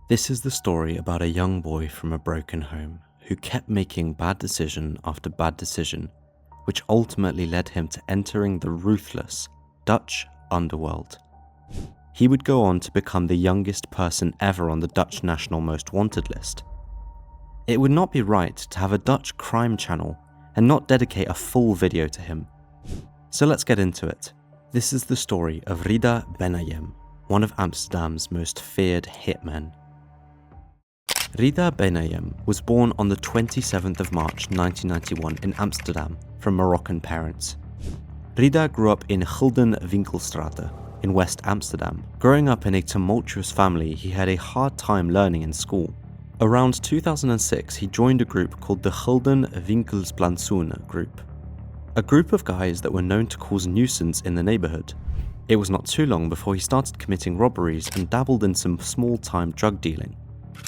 This is the story about a young boy from a broken home who kept making bad decision after bad decision, which ultimately led him to entering the ruthless Dutch underworld. He would go on to become the youngest person ever on the Dutch National Most Wanted list. It would not be right to have a Dutch crime channel and not dedicate a full video to him. So let's get into it. This is the story of Rida Bennajem, one of Amsterdam's most feared hitmen. Rida Bennajem was born on the 27th of March 1991 in Amsterdam from Moroccan parents. Rida grew up in Gulden Winckelplantsoen in West Amsterdam. Growing up in a tumultuous family, he had a hard time learning in school. Around 2006, he joined a group called the Gulden Winckelplantsoen group, a group of guys that were known to cause nuisance in the neighborhood. It was not too long before he started committing robberies and dabbled in some small-time drug dealing.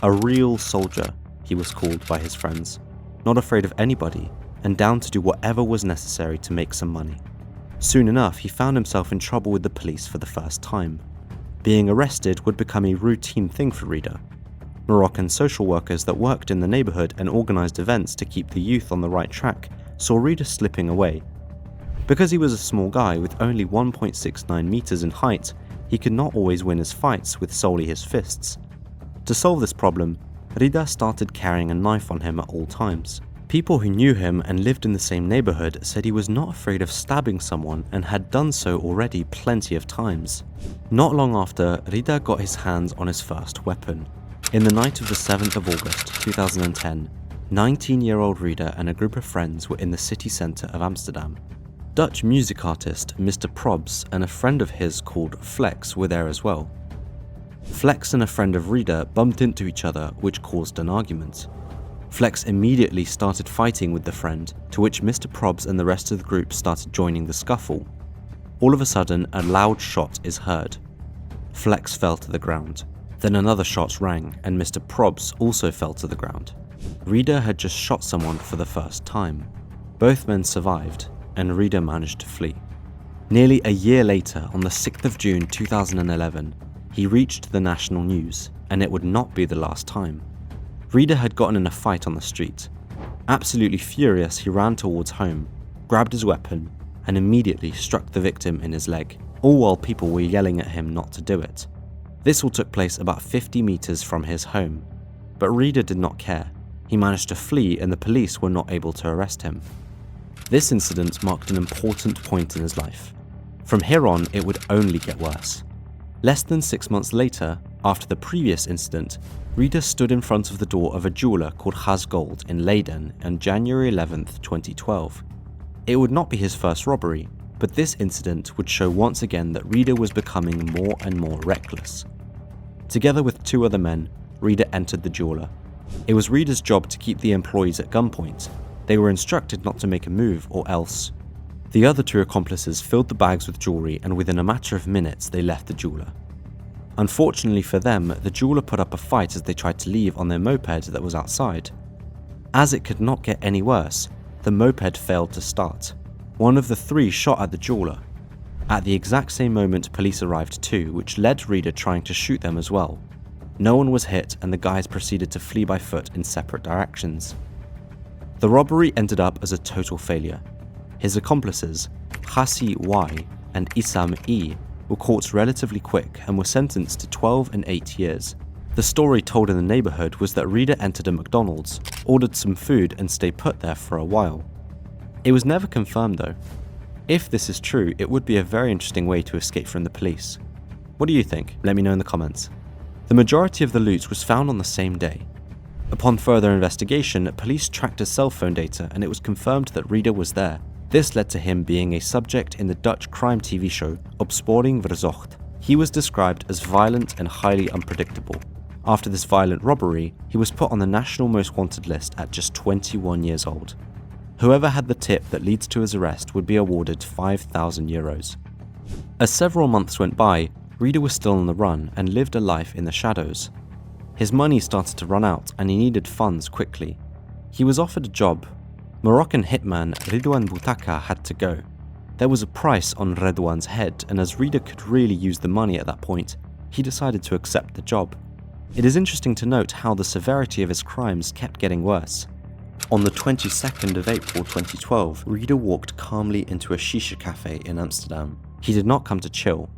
A real soldier, he was called by his friends, not afraid of anybody, and down to do whatever was necessary to make some money. Soon enough, he found himself in trouble with the police for the first time. Being arrested would become a routine thing for Rida. Moroccan social workers that worked in the neighborhood and organized events to keep the youth on the right track saw Rida slipping away. Because he was a small guy with only 1.69 meters in height, he could not always win his fights with solely his fists. To solve this problem, Rida started carrying a knife on him at all times. People who knew him and lived in the same neighborhood said he was not afraid of stabbing someone and had done so already plenty of times. Not long after, Rida got his hands on his first weapon. In the night of the 7th of August 2010, 19-year-old Rida and a group of friends were in the city centre of Amsterdam. Dutch music artist Mr. Probz and a friend of his called Flex were there as well. Flex and a friend of Rida bumped into each other, which caused an argument. Flex immediately started fighting with the friend, to which Mr. Probz and the rest of the group started joining the scuffle. All of a sudden, a loud shot is heard. Flex fell to the ground. Then another shot rang, and Mr. Probz also fell to the ground. Rida had just shot someone for the first time. Both men survived, and Rida managed to flee. Nearly a year later, on the 6th of June 2011, he reached the national news, and it would not be the last time. Rida had gotten in a fight on the street. Absolutely furious, he ran towards home, grabbed his weapon, and immediately struck the victim in his leg, all while people were yelling at him not to do it. This all took place about 50 meters from his home, but Rida did not care. He managed to flee and the police were not able to arrest him. This incident marked an important point in his life. From here on, it would only get worse. Less than 6 months later, after the previous incident, Rida stood in front of the door of a jeweler called Has Gold in Leiden on January 11th, 2012. It would not be his first robbery, but this incident would show once again that Rida was becoming more and more reckless. Together with 2 other men, Rida entered the jeweler. It was Rida's job to keep the employees at gunpoint. They were instructed not to make a move or else. The other 2 accomplices filled the bags with jewelry and within a matter of minutes they left the jeweler. Unfortunately for them, the jeweler put up a fight as they tried to leave on their moped that was outside. As it could not get any worse, the moped failed to start. One of the 3 shot at the jeweler. At the exact same moment, police arrived too, which led to Rida trying to shoot them as well. No one was hit and the guys proceeded to flee by foot in separate directions. The robbery ended up as a total failure. His accomplices, Hassi Y and Issam E, were caught relatively quick and were sentenced to 12 and 8 years. The story told in the neighborhood was that Rida entered a McDonald's, ordered some food and stayed put there for a while. It was never confirmed though. If this is true, it would be a very interesting way to escape from the police. What do you think? Let me know in the comments. The majority of the loot was found on the same day. Upon further investigation, police tracked his cell phone data and it was confirmed that Rida was there. This led to him being a subject in the Dutch crime TV show Opsporing Verzocht. He was described as violent and highly unpredictable. After this violent robbery, he was put on the National Most Wanted list at just 21 years old. Whoever had the tip that leads to his arrest would be awarded 5,000 euros. As several months went by, Rida was still on the run and lived a life in the shadows. His money started to run out and he needed funds quickly. He was offered a job. Moroccan hitman Redouan Boutaka had to go. There was a price on Redouan's head, and as Rida could really use the money at that point, he decided to accept the job. It is interesting to note how the severity of his crimes kept getting worse. On the 22nd of April 2012, Rida walked calmly into a shisha cafe in Amsterdam. He did not come to chill.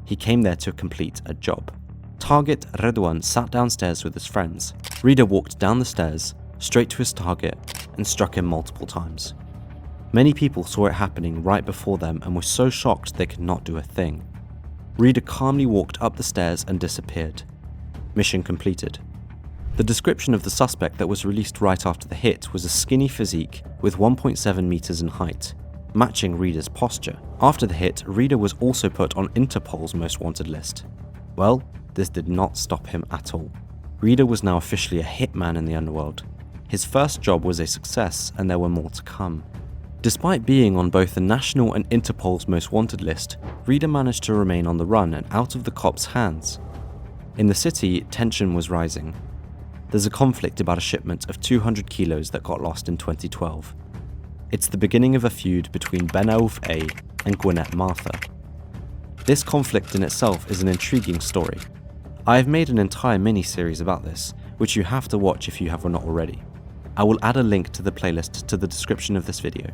He came there to complete a job. Target Redouan sat downstairs with his friends. Rida walked down the stairs, straight to his target, and struck him multiple times. Many people saw it happening right before them and were so shocked they could not do a thing. Rida calmly walked up the stairs and disappeared. Mission completed. The description of the suspect that was released right after the hit was a skinny physique with 1.7 meters in height, matching Rida's posture. After the hit, Rida was also put on Interpol's most wanted list. Well, this did not stop him at all. Rida was now officially a hitman in the underworld. His first job was a success, and there were more to come. Despite being on both the national and Interpol's most wanted list, Rida managed to remain on the run and out of the cops' hands. In the city, tension was rising. There's a conflict about a shipment of 200 kilos that got lost in 2012. It's the beginning of a feud between Bennajem A and Gwinnett Martha. This conflict in itself is an intriguing story. I have made an entire mini-series about this, which you have to watch if you have not already. I will add a link to the playlist to the description of this video.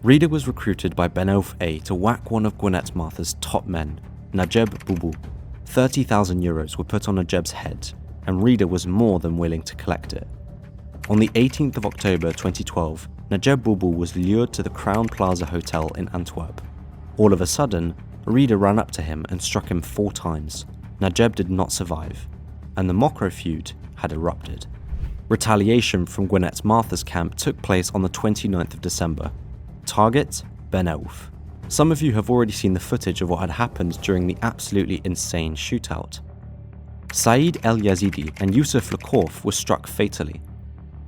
Rida was recruited by Bennajem A to whack one of Gwinnett Martha's top men, Najeb Bouhbouh. 30,000 euros were put on Najeb's head, and Rida was more than willing to collect it. On the 18th of October 2012, Najeb Bouhbouh was lured to the Crown Plaza Hotel in Antwerp. All of a sudden, Rida ran up to him and struck him 4 times. Najeb did not survive, and the Mocro feud had erupted. Retaliation from Gwinnett Martha's camp took place on the 29th of December. Target: Bennajem. Some of you have already seen the footage of what had happened during the absolutely insane shootout. Saeed El Yazidi and Yusuf Lakouf were struck fatally.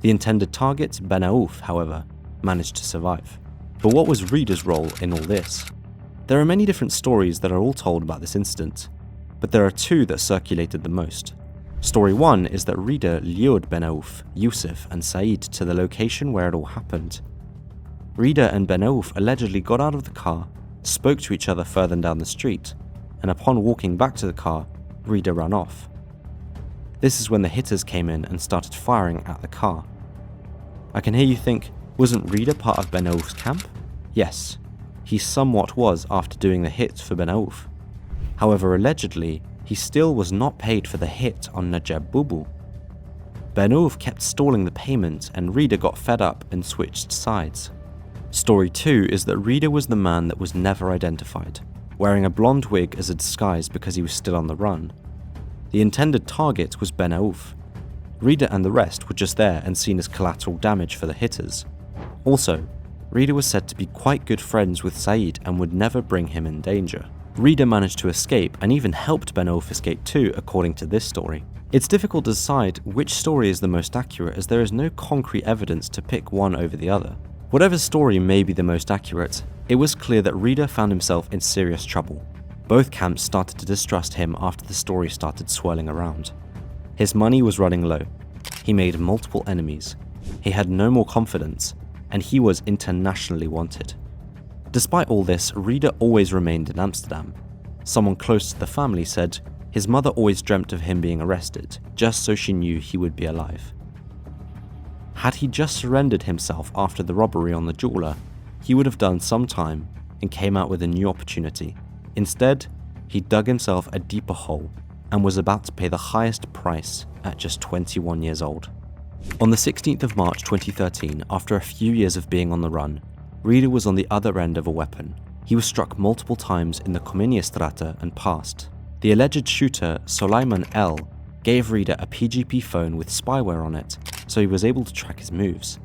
The intended target, Bennajem, however, managed to survive. But what was Rida's role in all this? There are many different stories that are all told about this incident, but there are 2 that circulated the most. Story 1 is that Rida lured Bennajem, Yusuf, and Saeed to the location where it all happened. Rida and Bennajem allegedly got out of the car, spoke to each other further down the street, and upon walking back to the car, Rida ran off. This is when the hitters came in and started firing at the car. I can hear you think, wasn't Rida part of Benajem's camp? Yes, he somewhat was after doing the hit for Bennajem. However, allegedly, he still was not paid for the hit on Najeb Bouhbouh. Bennajem kept stalling the payment and Rida got fed up and switched sides. Story 2 is that Rida was the man that was never identified, wearing a blonde wig as a disguise because he was still on the run. The intended target was Bennajem. Rida and the rest were just there and seen as collateral damage for the hitters. Also, Rida was said to be quite good friends with Saeed and would never bring him in danger. Rida managed to escape and even helped Bennajem escape too, according to this story. It's difficult to decide which story is the most accurate as there is no concrete evidence to pick one over the other. Whatever story may be the most accurate, it was clear that Rida found himself in serious trouble. Both camps started to distrust him after the story started swirling around. His money was running low. He made multiple enemies. He had no more confidence, and he was internationally wanted. Despite all this, Rida always remained in Amsterdam. Someone close to the family said his mother always dreamt of him being arrested, just so she knew he would be alive. Had he just surrendered himself after the robbery on the jeweler, he would have done some time and came out with a new opportunity. Instead, he dug himself a deeper hole and was about to pay the highest price at just 21 years old. On the 16th of March 2013, after a few years of being on the run, Rida was on the other end of a weapon. He was struck multiple times in the Kominjestraat and passed. The alleged shooter, Suleiman L, gave Rida a PGP phone with spyware on it, so he was able to track his moves.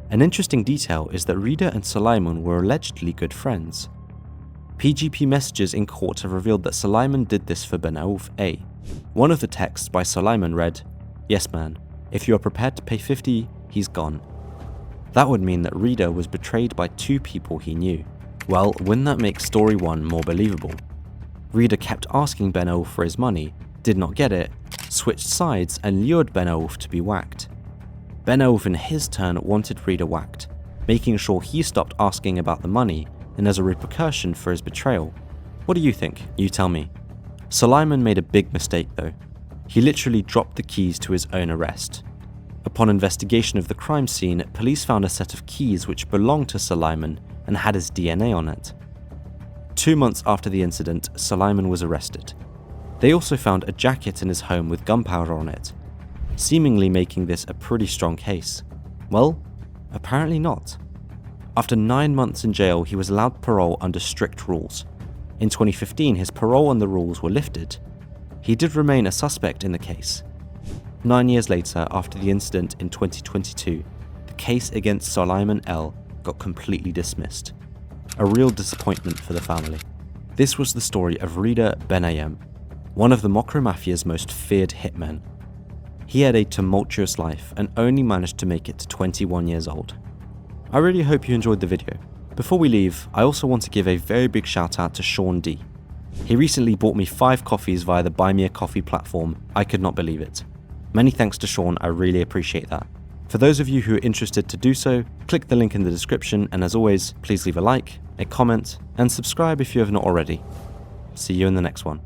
An interesting detail is that Rida and Suleiman were allegedly good friends. PGP messages in court have revealed that Suleiman did this for Bennajem A. One of the texts by Suleiman read, "Yes man, if you are prepared to pay 50, he's gone." That would mean that Rida was betrayed by 2 people he knew. Well, wouldn't that make story 1 more believable? Rida kept asking Bennajem for his money, did not get it, switched sides and lured Bennajem to be whacked. Bennajem in his turn wanted Rida whacked, making sure he stopped asking about the money and as a repercussion for his betrayal. What do you think? You tell me. Suleiman made a big mistake though. He literally dropped the keys to his own arrest. Upon investigation of the crime scene, police found a set of keys which belonged to Suleiman and had his DNA on it. 2 months after the incident, Suleiman was arrested. They also found a jacket in his home with gunpowder on it, seemingly making this a pretty strong case. Well, apparently not. After 9 months in jail, he was allowed parole under strict rules. In 2015, his parole and the rules were lifted. He did remain a suspect in the case. 9 years later, after the incident in 2022, the case against Suleiman L got completely dismissed. A real disappointment for the family. This was the story of Rida Bennajem, one of the Mocro Mafia's most feared hitmen. He had a tumultuous life and only managed to make it to 21 years old. I really hope you enjoyed the video. Before we leave, I also want to give a very big shout out to Sean D. He recently bought me 5 coffees via the Buy Me a Coffee platform. I could not believe it. Many thanks to Sean, I really appreciate that. For those of you who are interested to do so, click the link in the description, and as always, please leave a like, a comment, and subscribe if you have not already. See you in the next one.